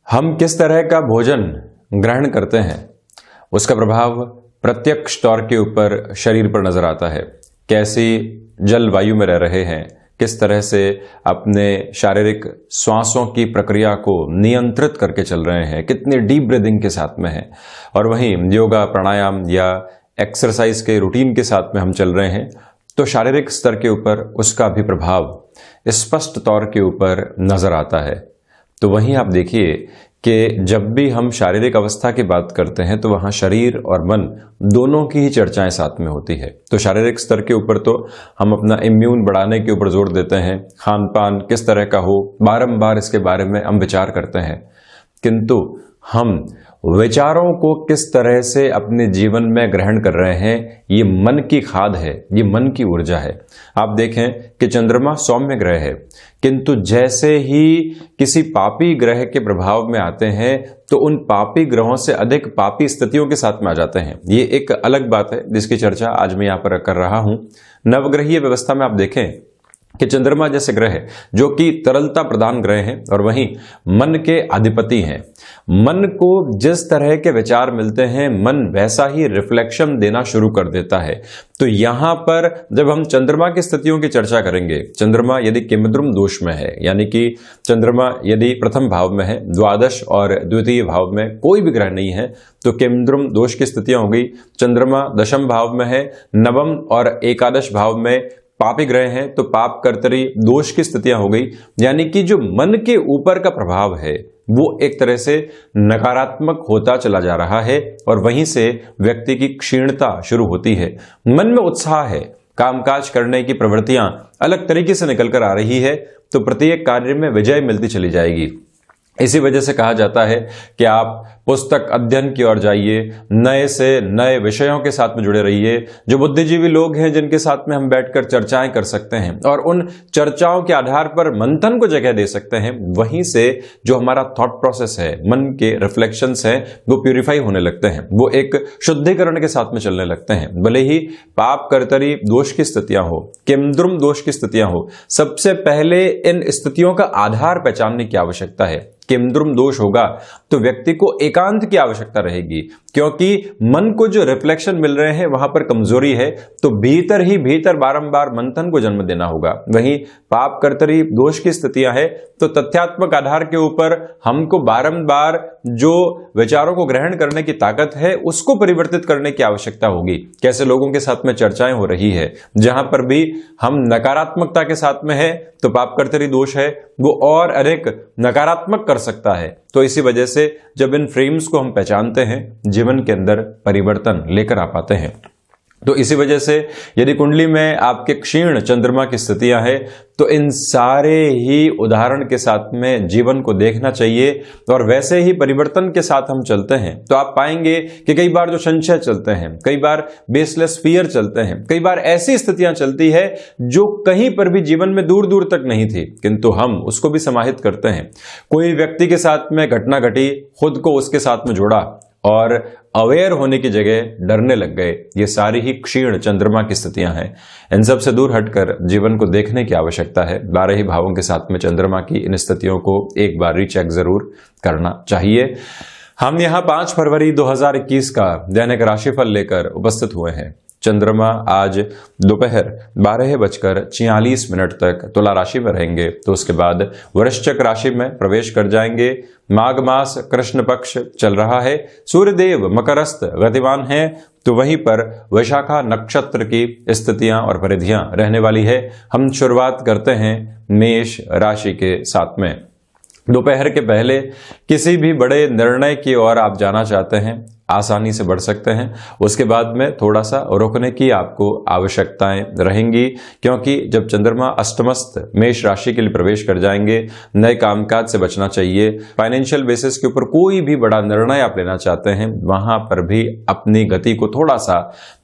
हम किस तरह का भोजन ग्रहण करते हैं उसका प्रभाव प्रत्यक्ष तौर के ऊपर शरीर पर नजर आता है। कैसी जलवायु में रह रहे हैं, किस तरह से अपने शारीरिक श्वासों की प्रक्रिया को नियंत्रित करके चल रहे हैं, कितनी डीप ब्रीदिंग के साथ में है, और वहीं योगा प्राणायाम या एक्सरसाइज के रूटीन के साथ में हम चल रहे हैं, तो शारीरिक स्तर के ऊपर उसका भी प्रभाव स्पष्ट तौर के ऊपर नजर आता है। तो वहीं आप देखिए कि जब भी हम शारीरिक अवस्था की बात करते हैं तो वहां शरीर और मन दोनों की ही चर्चाएं साथ में होती है। तो शारीरिक स्तर के ऊपर तो हम अपना इम्यून बढ़ाने के ऊपर जोर देते हैं, खान पान किस तरह का हो, बारंबार इसके बारे में हम विचार करते हैं, किंतु हम विचारों को किस तरह से अपने जीवन में ग्रहण कर रहे हैं, ये मन की खाद है, ये मन की ऊर्जा है। आप देखें कि चंद्रमा सौम्य ग्रह है, किंतु जैसे ही किसी पापी ग्रह के प्रभाव में आते हैं तो उन पापी ग्रहों से अधिक पापी स्थितियों के साथ में आ जाते हैं। ये एक अलग बात है जिसकी चर्चा आज मैं यहां पर कर रहा हूं। नवग्रहीय व्यवस्था में आप देखें कि चंद्रमा जैसे ग्रह है जो कि तरलता प्रदान ग्रह हैं और वहीं मन के अधिपति हैं। मन को जिस तरह के विचार मिलते हैं मन वैसा ही रिफ्लेक्शन देना शुरू कर देता है। तो यहां पर जब हम चंद्रमा की स्थितियों की चर्चा करेंगे, चंद्रमा यदि किमद्रुम दोष में है, यानी कि चंद्रमा यदि प्रथम भाव में है, द्वादश और द्वितीय भाव में कोई भी ग्रह नहीं है, तो किमद्रुम दोष की स्थितियां हो गई। चंद्रमा दशम भाव में है, नवम और एकादश भाव में पापी ग्रह हैं, तो पाप कर्तरी दोष की स्थितियां हो गई। यानी कि जो मन के ऊपर का प्रभाव है वो एक तरह से नकारात्मक होता चला जा रहा है और वहीं से व्यक्ति की क्षीणता शुरू होती है। मन में उत्साह है, कामकाज करने की प्रवृत्तियां अलग तरीके से निकल कर आ रही है, तो प्रत्येक कार्य में विजय मिलती चली जाएगी। इसी वजह से कहा जाता है कि आप पुस्तक अध्ययन की ओर जाइए, नए से नए विषयों के साथ में जुड़े रहिए। जो बुद्धिजीवी लोग हैं जिनके साथ में हम बैठकर चर्चाएं कर सकते हैं और उन चर्चाओं के आधार पर मंथन को जगह दे सकते हैं, वहीं से जो हमारा थॉट प्रोसेस है, मन के रिफ्लेक्शंस हैं, वो प्यूरिफाई होने लगते हैं, वो एक शुद्धिकरण के साथ में चलने लगते हैं। भले ही पाप कर्तरी दोष की स्थितियां हो, किमद्रुम दोष की स्थितियां हो, सबसे पहले इन स्थितियों का आधार पहचानने की आवश्यकता है। किमद्रुम दोष होगा तो व्यक्ति को एकांत की आवश्यकता रहेगी, क्योंकि मन को जो रिफ्लेक्शन मिल रहे हैं वहां पर कमजोरी है, तो भीतर ही भीतर बारंबार मंथन को जन्म देना होगा। वहीं पाप कर्तरी दोष की स्थितियां है तो तथ्यात्मक आधार के ऊपर हमको बारंबार जो विचारों को ग्रहण करने की ताकत है उसको परिवर्तित करने की आवश्यकता होगी। कैसे लोगों के साथ में चर्चाएं हो रही है, जहां पर भी हम नकारात्मकता के साथ में है तो पाप कर्तरी दोष है वो और अधिक नकारात्मक कर सकता है। तो इसी वजह से जब इन फ्रेम्स को हम पहचानते हैं, जीवन के अंदर परिवर्तन लेकर आ पाते हैं। तो इसी वजह से यदि कुंडली में आपके क्षीण चंद्रमा की स्थितियां हैं तो इन सारे ही उदाहरण के साथ में जीवन को देखना चाहिए और वैसे ही परिवर्तन के साथ हम चलते हैं तो आप पाएंगे कि कई बार जो संशय चलते हैं, कई बार बेसलेस फियर चलते हैं, कई बार ऐसी स्थितियां चलती है जो कहीं पर भी जीवन में दूर दूर तक नहीं थी, किंतु हम उसको भी समाहित करते हैं। कोई व्यक्ति के साथ में घटना घटी, खुद को उसके साथ में जोड़ा और अवेयर होने की जगह डरने लग गए। ये सारी ही क्षीण चंद्रमा की स्थितियां हैं। इन सब से दूर हटकर जीवन को देखने की आवश्यकता है। 12 ही भावों के साथ में चंद्रमा की इन स्थितियों को एक बार रीचेक जरूर करना चाहिए। हम यहाँ 5 फरवरी 2021 का दैनिक राशिफल लेकर उपस्थित हुए हैं। चंद्रमा आज दोपहर 12:46 तक तुला राशि में रहेंगे, तो उसके बाद वृश्चिक राशि में प्रवेश कर जाएंगे। माघ मास कृष्ण पक्ष चल रहा है, सूर्यदेव मकरस्थ गतिमान है, तो वहीं पर वैशाखा नक्षत्र की स्थितियां और परिधियां रहने वाली है। हम शुरुआत करते हैं मेष राशि के साथ में। दोपहर के पहले किसी भी बड़े निर्णय की ओर आप जाना चाहते हैं, आसानी से बढ़ सकते हैं। उसके बाद में थोड़ा सा रुकने की आपको आवश्यकताएं रहेंगी, क्योंकि जब चंद्रमा अष्टमस्थ मेष राशि के लिए प्रवेश कर जाएंगे, नए कामकाज से बचना चाहिए। फाइनेंशियल बेसिस के ऊपर कोई भी बड़ा निर्णय आप लेना चाहते हैं, वहां पर भी अपनी गति को थोड़ा सा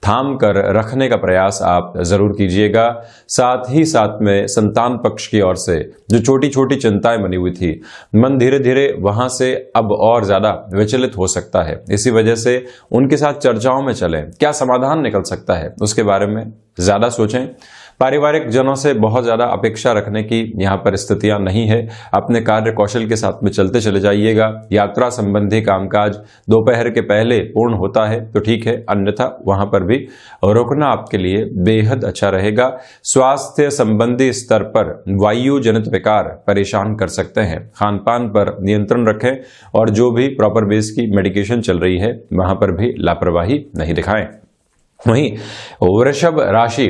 थाम कर रखने का प्रयास आप जरूर कीजिएगा। साथ ही साथ में संतान पक्ष की ओर से जो छोटी छोटी चिंताएं बनी हुई थी, मन धीरे धीरे वहां से अब और ज्यादा विचलित हो सकता है। इसी वजह से उनके साथ चर्चाओं में चलें, क्या समाधान निकल सकता है उसके बारे में ज्यादा सोचें। पारिवारिक जनों से बहुत ज्यादा अपेक्षा रखने की यहाँ पर स्थितियां नहीं है। अपने कार्य कौशल के साथ में चलते चले जाइएगा। यात्रा संबंधी कामकाज दोपहर के पहले पूर्ण होता है तो ठीक है, अन्यथा वहां पर भी रुकना आपके लिए बेहद अच्छा रहेगा। स्वास्थ्य संबंधी स्तर पर वायु जनित विकार परेशान कर सकते हैं। खान पान पर नियंत्रण रखें और जो भी प्रॉपर बेस की मेडिकेशन चल रही है वहां पर भी लापरवाही नहीं दिखाएं। वहीं वृषभ राशि,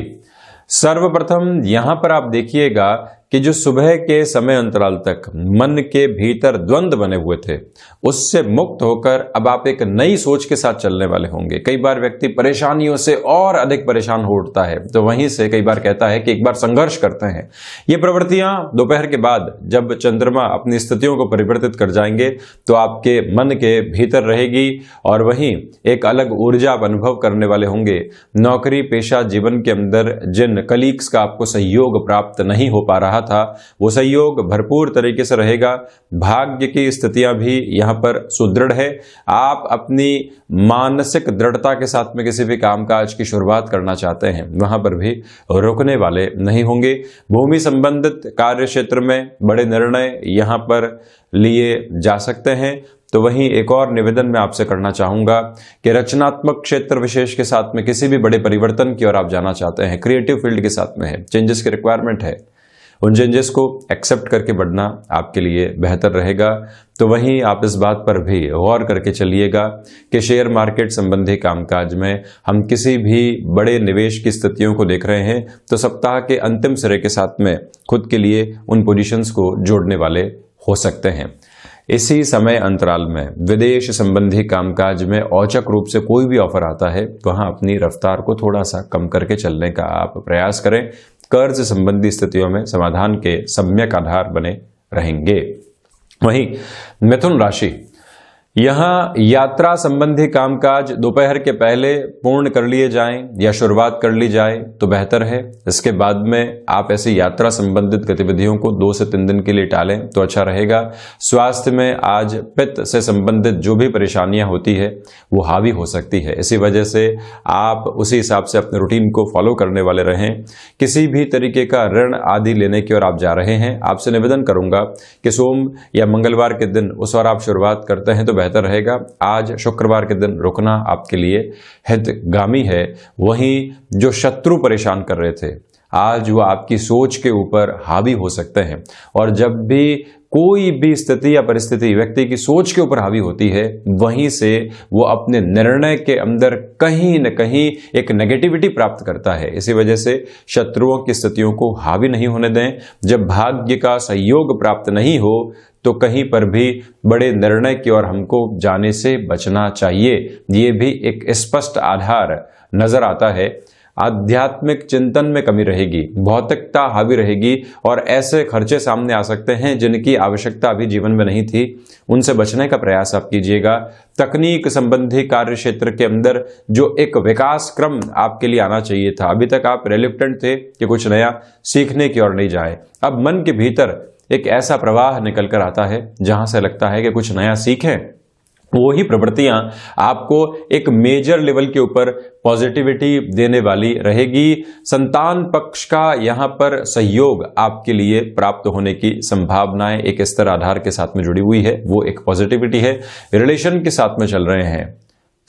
सर्वप्रथम यहां पर आप देखिएगा कि जो सुबह के समय अंतराल तक मन के भीतर द्वंद्व बने हुए थे उससे मुक्त होकर अब आप एक नई सोच के साथ चलने वाले होंगे। कई बार व्यक्ति परेशानियों से और अधिक परेशान हो उठता है तो वहीं से कई बार कहता है कि एक बार संघर्ष करते हैं। ये प्रवृत्तियां दोपहर के बाद जब चंद्रमा अपनी स्थितियों को परिवर्तित कर जाएंगे तो आपके मन के भीतर रहेगी और वहीं एक अलग ऊर्जा आप अनुभव करने वाले होंगे। नौकरी पेशा जीवन के अंदर जिन कलीग्स का आपको सहयोग प्राप्त नहीं हो पा रहा था वो सहयोग भरपूर तरीके से रहेगा। भाग्य की स्थितियां भी यहां पर सुदृढ़ है। आप अपनी मानसिक दृढ़ता के साथ में किसी भी कामकाज की शुरुआत करना चाहते हैं वहां पर भी रुकने वाले नहीं होंगे। भूमि संबंधित कार्य क्षेत्र में बड़े निर्णय यहां पर लिए जा सकते हैं। तो वहीं एक और निवेदन मैं आपसे करना चाहूंगा कि रचनात्मक क्षेत्र विशेष के साथ में किसी भी बड़े परिवर्तन की ओर आप जाना चाहते हैं, क्रिएटिव फील्ड के साथ में है, चेंजेस की रिक्वायरमेंट है, उन चेंजेस को एक्सेप्ट करके बढ़ना आपके लिए बेहतर रहेगा। तो वहीं आप इस बात पर भी गौर करके चलिएगा कि शेयर मार्केट संबंधी कामकाज में हम किसी भी बड़े निवेश की स्थितियों को देख रहे हैं तो सप्ताह के अंतिम सिरे के साथ में खुद के लिए उन पोजीशंस को जोड़ने वाले हो सकते हैं। इसी समय अंतराल में विदेश संबंधी कामकाज में औचक रूप से कोई भी ऑफर आता है वहां अपनी रफ्तार को थोड़ा सा कम करके चलने का आप प्रयास करें। कर्ज संबंधी स्थितियों में समाधान के सम्यक आधार बने रहेंगे। वहीं मिथुन राशि, यहां यात्रा संबंधी कामकाज दोपहर के पहले पूर्ण कर लिए जाएं या शुरुआत कर ली जाए तो बेहतर है। इसके बाद में आप ऐसी यात्रा संबंधित गतिविधियों को 2 से 3 दिन के लिए टालें तो अच्छा रहेगा। स्वास्थ्य में आज पित्त से संबंधित जो भी परेशानियां होती है वो हावी हो सकती है। इसी वजह से आप उसी हिसाब से अपने रूटीन को फॉलो करने वाले रहें। किसी भी तरीके का ऋण आदि लेने की ओर आप जा रहे हैं, आपसे निवेदन करूंगा कि सोम या मंगलवार के दिन उस और आप शुरुआत करते हैं तो बेहतर रहेगा। आज शुक्रवार के दिन रुकना आपके लिए हितगामी है। वहीं जो शत्रु परेशान कर रहे थे आज वो आपकी सोच के ऊपर हावी हो सकते हैं और जब भी कोई भी स्थिति या परिस्थिति व्यक्ति की सोच के ऊपर हावी होती है वहीं से वो अपने निर्णय के अंदर कहीं न कहीं एक नेगेटिविटी प्राप्त करता है। इसी वजह से शत्रुओं की स्थितियों को हावी नहीं होने दें। जब भाग्य का सहयोग प्राप्त नहीं हो तो कहीं पर भी बड़े निर्णय की ओर हमको जाने से बचना चाहिए। ये भी एक स्पष्ट आधार नजर आता है। आध्यात्मिक चिंतन में कमी रहेगी, भौतिकता हावी रहेगी और ऐसे खर्चे सामने आ सकते हैं जिनकी आवश्यकता अभी जीवन में नहीं थी, उनसे बचने का प्रयास आप कीजिएगा। तकनीक संबंधी कार्य क्षेत्र के अंदर जो एक विकास क्रम आपके लिए आना चाहिए था, अभी तक आप रिलुक्टेंट थे कि कुछ नया सीखने की ओर नहीं जाए। अब मन के भीतर एक ऐसा प्रवाह निकल कर आता है जहां से लगता है कि कुछ नया सीखें। वो ही प्रवृत्तियां आपको एक मेजर लेवल के ऊपर पॉजिटिविटी देने वाली रहेगी। संतान पक्ष का यहां पर सहयोग आपके लिए प्राप्त होने की संभावनाएं एक स्तर आधार के साथ में जुड़ी हुई है, वो एक पॉजिटिविटी है। रिलेशन के साथ में चल रहे हैं,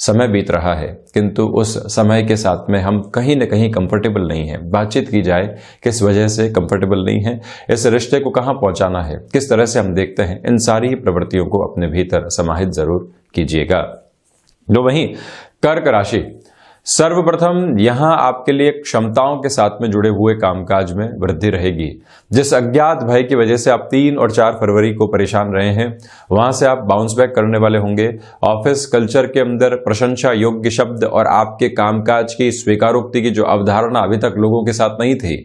समय बीत रहा है किंतु उस समय के साथ में हम कहीं न कहीं कंफर्टेबल नहीं हैं। बातचीत की जाए किस वजह से कंफर्टेबल नहीं है, इस रिश्ते को कहां पहुंचाना है, किस तरह से हम देखते हैं, इन सारी ही प्रवृत्तियों को अपने भीतर समाहित जरूर कीजिएगा। तो वहीं कर्क राशि, सर्वप्रथम यहां आपके लिए क्षमताओं के साथ में जुड़े हुए कामकाज में वृद्धि रहेगी। जिस अज्ञात भय की वजह से आप 3 और 4 फरवरी को परेशान रहे हैं वहां से आप बाउंस बैक करने वाले होंगे। ऑफिस कल्चर के अंदर प्रशंसा योग्य शब्द और आपके कामकाज की स्वीकारोक्ति की जो अवधारणा अभी तक लोगों के साथ नहीं थी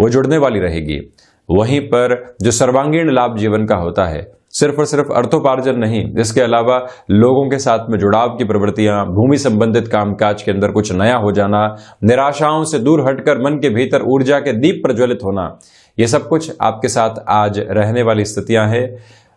वो जुड़ने वाली रहेगी। वहीं पर जो सर्वांगीण लाभ जीवन का होता है, सिर्फ और सिर्फ अर्थोपार्जन नहीं, इसके अलावा लोगों के साथ में जुड़ाव की प्रवृत्तियां, भूमि संबंधित कामकाज के अंदर कुछ नया हो जाना, निराशाओं से दूर हटकर मन के भीतर ऊर्जा के दीप प्रज्वलित होना, ये सब कुछ आपके साथ आज रहने वाली स्थितियां हैं।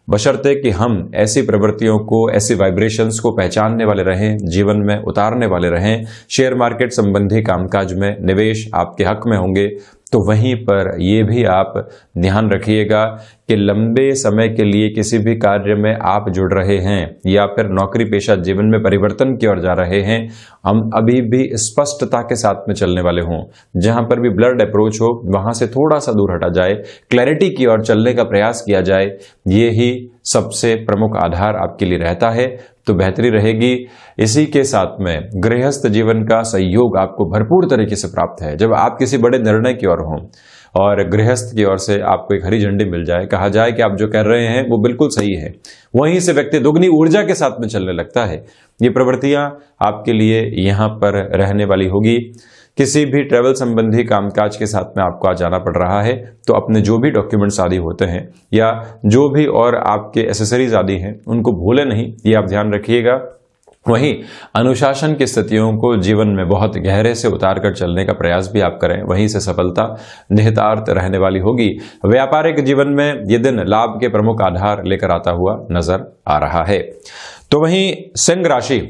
बशर्ते कि हम ऐसी प्रवृत्तियों को, ऐसी वाइब्रेशंस को पहचानने वाले रहें, जीवन में उतारने वाले रहें। शेयर मार्केट संबंधी कामकाज में निवेश आपके हक में होंगे। तो वहीं पर ये भी आप ध्यान रखिएगा कि लंबे समय के लिए किसी भी कार्य में आप जुड़ रहे हैं या फिर नौकरी पेशा जीवन में परिवर्तन की ओर जा रहे हैं, हम अभी भी स्पष्टता के साथ में चलने वाले हों। जहां पर भी ब्लर्ड अप्रोच हो वहां से थोड़ा सा दूर हटा जाए, क्लैरिटी की ओर चलने का प्रयास किया जाए, ये ही सबसे प्रमुख आधार आपके लिए रहता है, तो बेहतरी रहेगी। इसी के साथ में गृहस्थ जीवन का सहयोग आपको भरपूर तरीके से प्राप्त है। जब आप किसी बड़े निर्णय की ओर हों और गृहस्थ की ओर से आपको एक हरी झंडी मिल जाए, कहा जाए कि आप जो कर रहे हैं वो बिल्कुल सही है, वहीं से व्यक्ति दुगनी ऊर्जा के साथ में चलने लगता है। ये प्रवृत्तियां आपके लिए यहां पर रहने वाली होगी। किसी भी ट्रैवल संबंधी कामकाज के साथ में आपको आज जाना पड़ रहा है तो अपने जो भी डॉक्यूमेंट्स आदि होते हैं या जो भी और आपके एसेसरीज आदि हैं उनको भूले नहीं, ये आप ध्यान रखिएगा। वहीं अनुशासन की स्थितियों को जीवन में बहुत गहरे से उतार कर चलने का प्रयास भी आप करें, वहीं से सफलता निहितार्थ रहने वाली होगी। व्यापारिक जीवन में ये दिन लाभ के प्रमुख आधार लेकर आता हुआ नजर आ रहा है। तो वहीं सिंह राशि,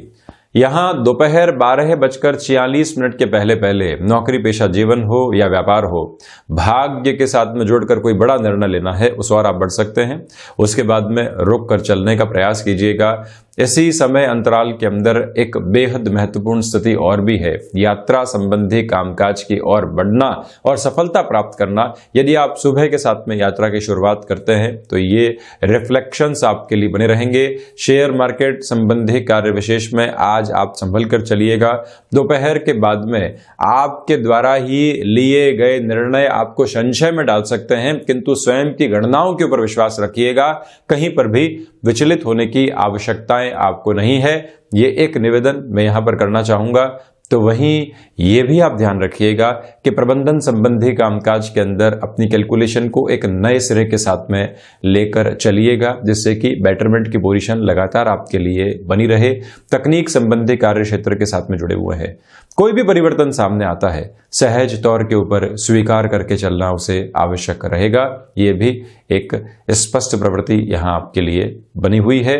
यहां दोपहर 12:46 के पहले पहले नौकरी पेशा जीवन हो या व्यापार हो, भाग्य के साथ में जुड़कर कोई बड़ा निर्णय लेना है उस ओर आप बढ़ सकते हैं। उसके बाद में रुक कर चलने का प्रयास कीजिएगा। इसी समय अंतराल के अंदर एक बेहद महत्वपूर्ण स्थिति और भी है, यात्रा संबंधी कामकाज की ओर बढ़ना और सफलता प्राप्त करना। यदि आप सुबह के साथ में यात्रा की शुरुआत करते हैं तो ये रिफ्लेक्शंस आपके लिए बने रहेंगे। शेयर मार्केट संबंधी कार्य विशेष में आज आप संभल कर चलिएगा। दोपहर के बाद में आपके द्वारा ही लिए गए निर्णय आपको संशय में डाल सकते हैं, किंतु स्वयं की गणनाओं के ऊपर विश्वास रखिएगा। कहीं पर भी विचलित होने की आवश्यकताएं आपको नहीं है, ये एक निवेदन मैं यहां पर करना चाहूंगा। तो वहीं ये भी आप ध्यान रखिएगा कि प्रबंधन संबंधी कामकाज के अंदर अपनी कैलकुलेशन को एक नए सिरे के साथ में लेकर चलिएगा, जिससे कि बेटरमेंट की पोजीशन लगातार आपके लिए बनी रहे। तकनीक संबंधी कार्य क्षेत्र के साथ में जुड़े हुए हैं, कोई भी परिवर्तन सामने आता है सहज तौर के ऊपर स्वीकार करके चलना उसे आवश्यक रहेगा। ये भी एक स्पष्ट प्रवृत्ति यहां आपके लिए बनी हुई है।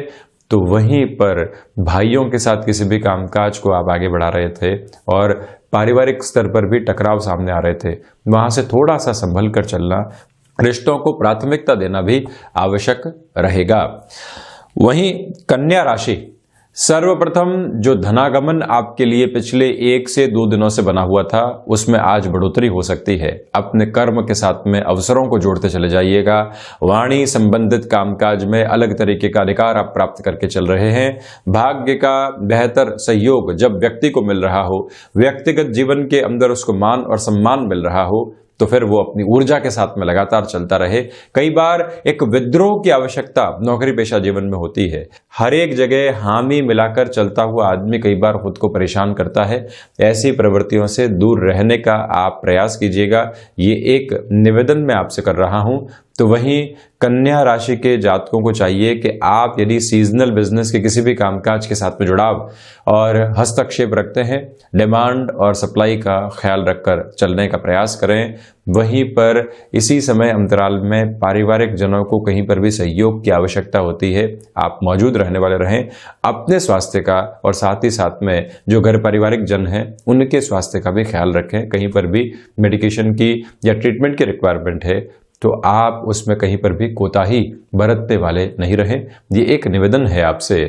तो वहीं पर भाइयों के साथ किसी भी कामकाज को आप आगे बढ़ा रहे थे और पारिवारिक स्तर पर भी टकराव सामने आ रहे थे, वहां से थोड़ा सा संभल कर चलना, रिश्तों को प्राथमिकता देना भी आवश्यक रहेगा। वहीं कन्या राशि, सर्वप्रथम जो धनागमन आपके लिए पिछले 1 से 2 दिनों से बना हुआ था उसमें आज बढ़ोतरी हो सकती है। अपने कर्म के साथ में अवसरों को जोड़ते चले जाइएगा। वाणी संबंधित कामकाज में अलग तरीके का अधिकार आप प्राप्त करके चल रहे हैं। भाग्य का बेहतर सहयोग जब व्यक्ति को मिल रहा हो, व्यक्तिगत जीवन के अंदर उसको मान और सम्मान मिल रहा हो, तो फिर वो अपनी ऊर्जा के साथ में लगातार चलता रहे। कई बार एक विद्रोह की आवश्यकता नौकरी पेशा जीवन में होती है। हर एक जगह हामी मिलाकर चलता हुआ आदमी कई बार खुद को परेशान करता है। ऐसी प्रवृत्तियों से दूर रहने का आप प्रयास कीजिएगा, ये एक निवेदन मैं आपसे कर रहा हूं। तो वहीं कन्या राशि के जातकों को चाहिए कि आप यदि सीजनल बिजनेस के किसी भी कामकाज के साथ में जुड़ाव और हस्तक्षेप रखते हैं, डिमांड और सप्लाई का ख्याल रखकर चलने का प्रयास करें। वहीं पर इसी समय अंतराल में पारिवारिक जनों को कहीं पर भी सहयोग की आवश्यकता होती है, आप मौजूद रहने वाले रहें। अपने स्वास्थ्य का और साथ ही साथ में जो घर पारिवारिक जन हैं उनके स्वास्थ्य का भी ख्याल रखें। कहीं पर भी मेडिकेशन की या ट्रीटमेंट की रिक्वायरमेंट है तो आप उसमें कहीं पर भी कोताही बरतने वाले नहीं रहें, ये एक निवेदन है आपसे।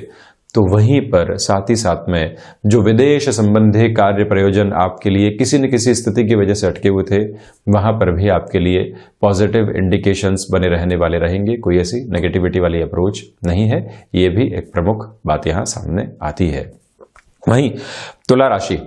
तो वहीं पर साथ ही साथ में जो विदेश संबंधी कार्य प्रयोजन आपके लिए किसी न किसी स्थिति की वजह से अटके हुए थे, वहां पर भी आपके लिए पॉजिटिव इंडिकेशंस बने रहने वाले रहेंगे। कोई ऐसी नेगेटिविटी वाली अप्रोच नहीं है, ये भी एक प्रमुख बात यहां सामने आती है। वहीं तुला राशि,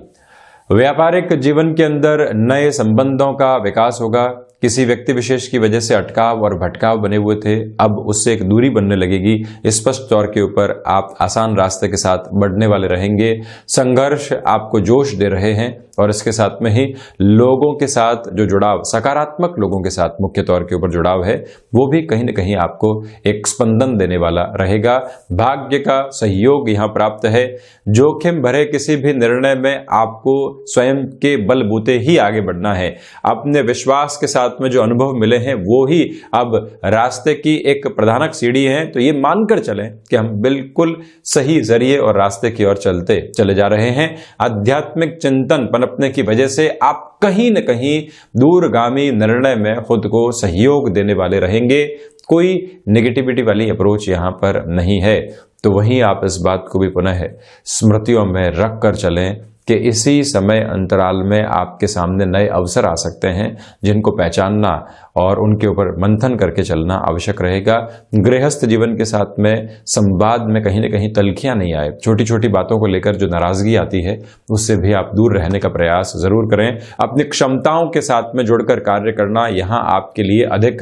व्यापारिक जीवन के अंदर नए संबंधों का विकास होगा। किसी व्यक्ति विशेष की वजह से अटकाव और भटकाव बने हुए थे, अब उससे एक दूरी बनने लगेगी। स्पष्ट तौर के ऊपर आप आसान रास्ते के साथ बढ़ने वाले रहेंगे। संघर्ष आपको जोश दे रहे हैं और इसके साथ में ही लोगों के साथ जो जुड़ाव, सकारात्मक लोगों के साथ मुख्य तौर के ऊपर जुड़ाव है, वो भी कहीं न कहीं आपको एक स्पंदन देने वाला रहेगा। भाग्य का सहयोग यहाँ प्राप्त है। जोखिम भरे किसी भी निर्णय में आपको स्वयं के बलबूते ही आगे बढ़ना है। अपने विश्वास के साथ साथ में जो अनुभव मिले हैं वो ही अब रास्ते की एक प्रधानक सीढ़ी है। तो ये मानकर चलें कि हम बिल्कुल सही जरिए और रास्ते की ओर चलते चले जा रहे हैं। आध्यात्मिक चिंतन पनपने की वजह से आप कहीं न कहीं दूरगामी निर्णय में खुद को सहयोग देने वाले रहेंगे। कोई नेगेटिविटी वाली अप्रोच यहां पर नहीं है। तो वहीं आप इस बात को भी पुनः स्मृतियों में रख कर चलें कि इसी समय अंतराल में आपके सामने नए अवसर आ सकते हैं, जिनको पहचानना और उनके ऊपर मंथन करके चलना आवश्यक रहेगा। गृहस्थ जीवन के साथ में संवाद में कहीं न कहीं तल्खियां नहीं आए, छोटी छोटी बातों को लेकर जो नाराजगी आती है उससे भी आप दूर रहने का प्रयास जरूर करें। अपनी क्षमताओं के साथ में जुड़कर कार्य करना यहां आपके लिए अधिक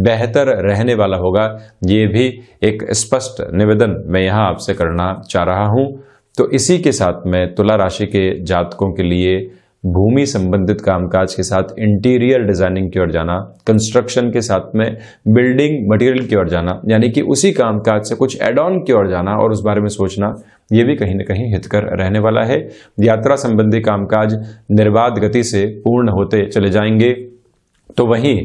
बेहतर रहने वाला होगा। ये भी एक स्पष्ट निवेदन मैं यहां आपसे करना चाह रहा हूं। तो इसी के साथ में तुला राशि के जातकों के लिए भूमि संबंधित कामकाज के साथ इंटीरियर डिजाइनिंग की ओर जाना, कंस्ट्रक्शन के साथ में बिल्डिंग मटेरियल की ओर जाना, यानी कि उसी कामकाज से कुछ एड ऑन की ओर जाना और उस बारे में सोचना, ये भी कहीं न कहीं हितकर रहने वाला है। यात्रा संबंधी कामकाज निर्बाध गति से पूर्ण होते चले जाएंगे। तो वहीं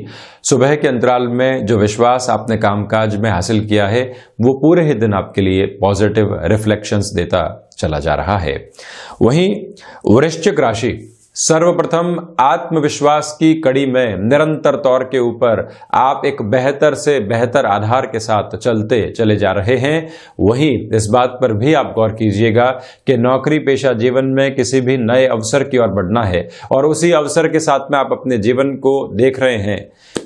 सुबह के अंतराल में जो विश्वास आपने कामकाज में हासिल किया है वो पूरे ही दिन आपके लिए पॉजिटिव रिफ्लेक्शंस देता चला जा रहा है। वहीं वृश्चिक राशि सर्वप्रथम आत्मविश्वास की कड़ी में निरंतर तौर के ऊपर आप एक बेहतर से बेहतर आधार के साथ चलते चले जा रहे हैं। वहीं इस बात पर भी आप गौर कीजिएगा कि नौकरी पेशा जीवन में किसी भी नए अवसर की ओर बढ़ना है और उसी अवसर के साथ में आप अपने जीवन को देख रहे हैं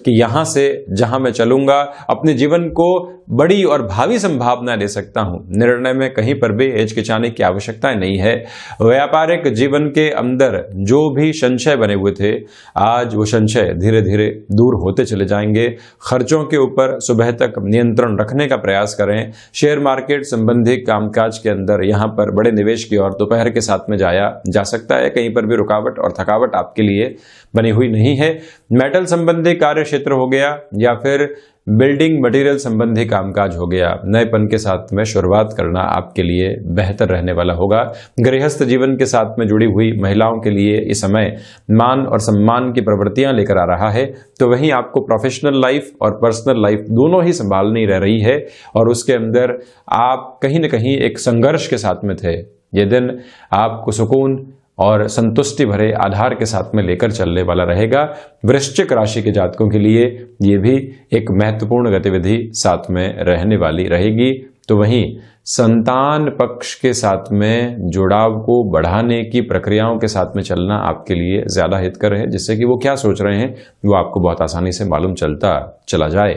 कि यहां से जहां मैं चलूंगा अपने जीवन को बड़ी और भावी संभावना दे सकता हूं। निर्णय में कहीं पर भी हिचकिचाने की आवश्यकता नहीं है। व्यापारिक जीवन के अंदर जो भी संशय बने हुए थे, आज वो संशय धीरे धीरे दूर होते चले जाएंगे। खर्चों के ऊपर सुबह तक नियंत्रण रखने का प्रयास करें। शेयर मार्केट संबंधी कामकाज के अंदर यहां पर बड़े निवेश की ओर दोपहर के साथ में जाया जा सकता है। कहीं पर भी रुकावट और थकावट आपके लिए बनी हुई नहीं है। मेटल संबंधी कार्य क्षेत्र हो गया या फिर बिल्डिंग मटेरियल संबंधी कामकाज हो गया, नएपन के साथ में शुरुआत करना आपके लिए बेहतर रहने वाला होगा। गृहस्थ जीवन के साथ में जुड़ी हुई महिलाओं के लिए इस समय मान और सम्मान की प्रवृत्तियां लेकर आ रहा है। तो वहीं आपको प्रोफेशनल लाइफ और पर्सनल लाइफ दोनों ही संभालनी रह रही है और उसके अंदर आप कहीं न कहीं एक संघर्ष के साथ में थे। ये दिन आपको सुकून और संतुष्टि भरे आधार के साथ में लेकर चलने वाला रहेगा। वृश्चिक राशि के जातकों के लिए ये भी एक महत्वपूर्ण गतिविधि साथ में रहने वाली रहेगी। तो वहीं संतान पक्ष के साथ में जुड़ाव को बढ़ाने की प्रक्रियाओं के साथ में चलना आपके लिए ज्यादा हितकर है, जिससे कि वो क्या सोच रहे हैं वो आपको बहुत आसानी से मालूम चलता चला जाए।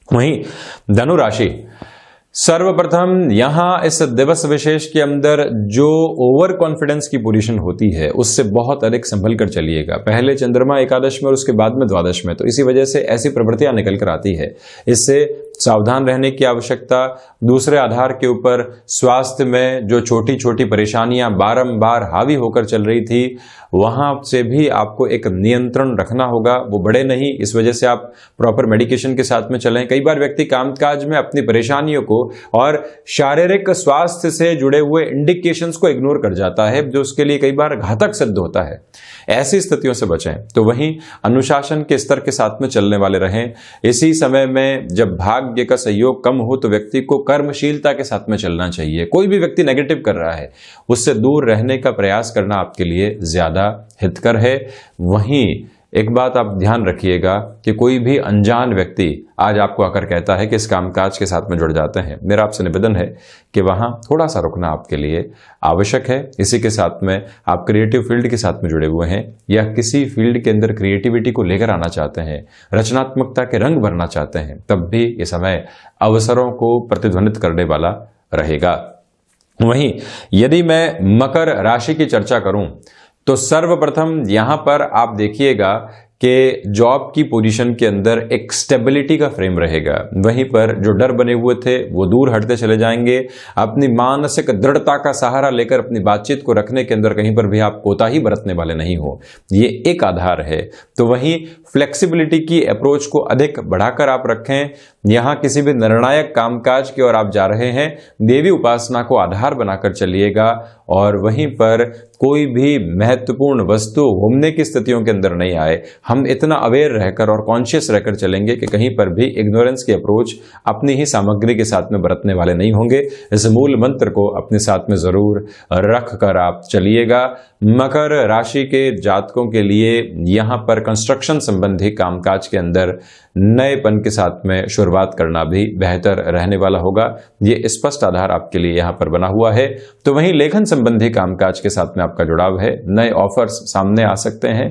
वहीं धनु राशि सर्वप्रथम यहां इस दिवस विशेष के अंदर जो ओवर कॉन्फिडेंस की पोजीशन होती है उससे बहुत अधिक संभल कर चलिएगा। पहले चंद्रमा एकादश में और उसके बाद में द्वादश में, तो इसी वजह से ऐसी प्रवृत्तियां निकल कर आती है। इससे सावधान रहने की आवश्यकता। दूसरे आधार के ऊपर स्वास्थ्य में जो छोटी छोटी परेशानियां बारंबार हावी होकर चल रही थी वहां से भी आपको एक नियंत्रण रखना होगा, वो बढ़े नहीं। इस वजह से आप प्रॉपर मेडिकेशन के साथ में चलें। कई बार व्यक्ति कामकाज में अपनी परेशानियों को और शारीरिक स्वास्थ्य से जुड़े हुए इंडिकेशंस को इग्नोर कर जाता है, जो उसके लिए कई बार घातक सिद्ध होता है। ऐसी स्थितियों से बचें। तो वहीं अनुशासन के स्तर के साथ में चलने वाले रहें। इसी समय में जब भाग्य का सहयोग कम हो तो व्यक्ति को कर्मशीलता के साथ में चलना चाहिए। कोई भी व्यक्ति नेगेटिव कर रहा है उससे दूर रहने का प्रयास करना आपके लिए ज्यादा हितकर है। वहीं एक बात आप ध्यान रखिएगा कि कोई भी अनजान व्यक्ति आज आपको आकर कहता है कि इस कामकाज के साथ में जुड़ जाते हैं, मेरा आपसे निवेदन है कि वहां थोड़ा सा रुकना आपके लिए आवश्यक है। इसी के साथ में आप क्रिएटिव फील्ड के साथ में जुड़े हुए हैं या किसी फील्ड के अंदर क्रिएटिविटी को लेकर आना चाहते हैं, रचनात्मकता के रंग भरना चाहते हैं, तब भी ये समय अवसरों को प्रतिध्वनित करने वाला रहेगा। वहीं यदि मैं मकर राशि की चर्चा करूं तो सर्वप्रथम यहां पर आप देखिएगा कि जॉब की पोजीशन के अंदर एक स्टेबिलिटी का फ्रेम रहेगा। वहीं पर जो डर बने हुए थे वो दूर हटते चले जाएंगे। अपनी मानसिक दृढ़ता का सहारा लेकर अपनी बातचीत को रखने के अंदर कहीं पर भी आप कोताही बरतने वाले नहीं हो, ये एक आधार है। तो वहीं फ्लेक्सिबिलिटी की अप्रोच को अधिक बढ़ाकर आप रखें। यहां किसी भी निर्णायक कामकाज की ओर आप जा रहे हैं, देवी उपासना को आधार बनाकर चलिएगा और वहीं पर कोई भी महत्वपूर्ण वस्तु घूमने की स्थितियों के अंदर नहीं आए। हम इतना अवेयर रहकर और कॉन्शियस रहकर चलेंगे कि कहीं पर भी इग्नोरेंस की अप्रोच अपनी ही सामग्री के साथ में बरतने वाले नहीं होंगे। इस मूल मंत्र को अपने साथ में जरूर रख कर आप चलिएगा। मकर राशि के जातकों के लिए यहां पर कंस्ट्रक्शन संबंधी कामकाज के अंदर नएपन के साथ में शुरुआत करना भी बेहतर रहने वाला होगा। ये स्पष्ट आधार आपके लिए यहां पर बना हुआ है। तो वहीं लेखन संबंधी कामकाज के साथ में आपका जुड़ाव है, नए ऑफर्स सामने आ सकते हैं।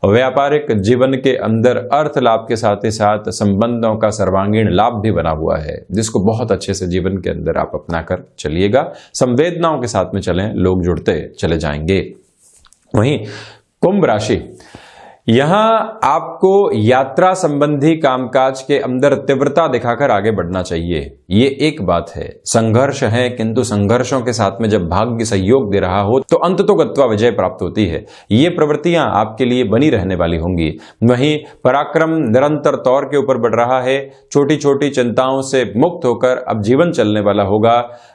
व्यापारिक जीवन के अंदर अर्थ लाभ के साथ ही साथ संबंधों का सर्वांगीण लाभ भी बना हुआ है, जिसको बहुत अच्छे से जीवन के अंदर आप अपनाकर चलिएगा। संवेदनाओं के साथ में चलें, लोग जुड़ते चले जाएंगे। वहीं कुंभ राशि, यहां आपको यात्रा संबंधी कामकाज के अंदर तीव्रता दिखाकर आगे बढ़ना चाहिए। ये एक बात है। संघर्ष है, किंतु संघर्षों के साथ में जब भाग्य सहयोग दे रहा हो तो अंततो गत्वा विजय प्राप्त होती है। ये प्रवृत्तियां आपके लिए बनी रहने वाली होंगी। वहीं पराक्रम निरंतर तौर के ऊपर बढ़ रहा है। छोटी छोटी चिंताओं से मुक्त होकर अब जीवन चलने वाला होगा।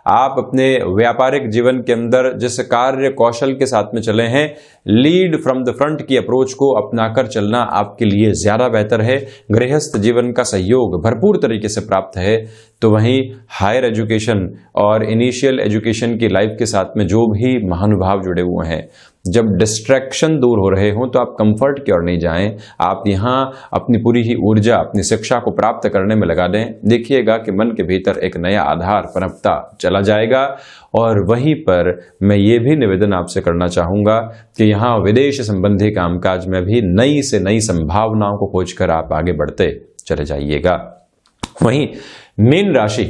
आप अपने व्यापारिक जीवन के अंदर जिस कार्य कौशल के साथ में चले हैं, लीड फ्रॉम द फ्रंट की अप्रोच को अपनाकर चलना आपके लिए ज्यादा बेहतर है। गृहस्थ जीवन का सहयोग भरपूर तरीके से प्राप्त है। तो वहीं हायर एजुकेशन और इनिशियल एजुकेशन की लाइफ के साथ में जो भी महानुभाव जुड़े हुए हैं, जब डिस्ट्रैक्शन दूर हो रहे हों तो आप कंफर्ट की ओर नहीं जाएं। आप यहां अपनी पूरी ही ऊर्जा अपनी शिक्षा को प्राप्त करने में लगा दें। देखिएगा कि मन के भीतर एक नया आधार पनपता चला जाएगा। और वहीं पर मैं ये भी निवेदन आपसे करना चाहूंगा कि यहां विदेश संबंधी कामकाज में भी नई से नई संभावनाओं को खोजकर आप आगे बढ़ते चले जाइएगा। वहीं मीन राशि,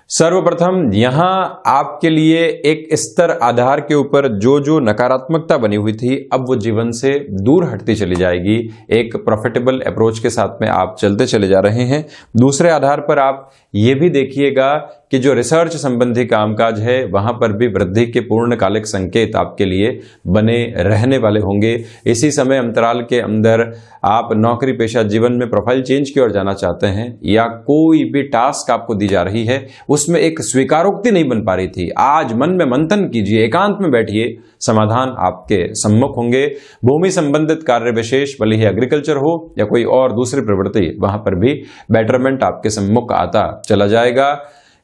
सर्वप्रथम यहां आपके लिए एक स्तर आधार के ऊपर जो जो नकारात्मकता बनी हुई थी, अब वो जीवन से दूर हटती चली जाएगी। एक प्रॉफिटेबल अप्रोच के साथ में आप चलते चले जा रहे हैं। दूसरे आधार पर आप ये भी देखिएगा कि जो रिसर्च संबंधी कामकाज है, वहां पर भी वृद्धि के पूर्णकालिक संकेत आपके लिए बने रहने वाले होंगे। इसी समय अंतराल के अंदर आप नौकरी पेशा जीवन में प्रोफाइल चेंज की ओर जाना चाहते हैं, या कोई भी टास्क आपको दी जा रही है उसमें एक स्वीकारोक्ति नहीं बन पा रही थी, आज मन में मंथन कीजिए, एकांत में बैठिए, समाधान आपके सम्मुख होंगे। भूमि संबंधित कार्य विशेष, भले ही एग्रीकल्चर हो या कोई और दूसरी प्रवृत्ति, वहां पर भी बेटरमेंट आपके सम्मुख आता चला जाएगा।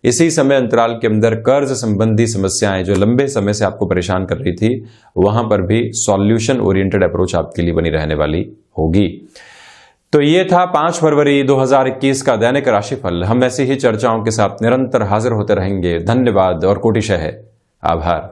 इसी समय अंतराल के अंदर कर्ज संबंधी समस्याएं जो लंबे समय से आपको परेशान कर रही थी, वहां पर भी सॉल्यूशन ओरिएंटेड अप्रोच आपके लिए बनी रहने वाली होगी। तो ये था 5 फरवरी 2021 का दैनिक राशिफल। हम ऐसी ही चर्चाओं के साथ निरंतर हाजिर होते रहेंगे। धन्यवाद और कोटिशः आभार।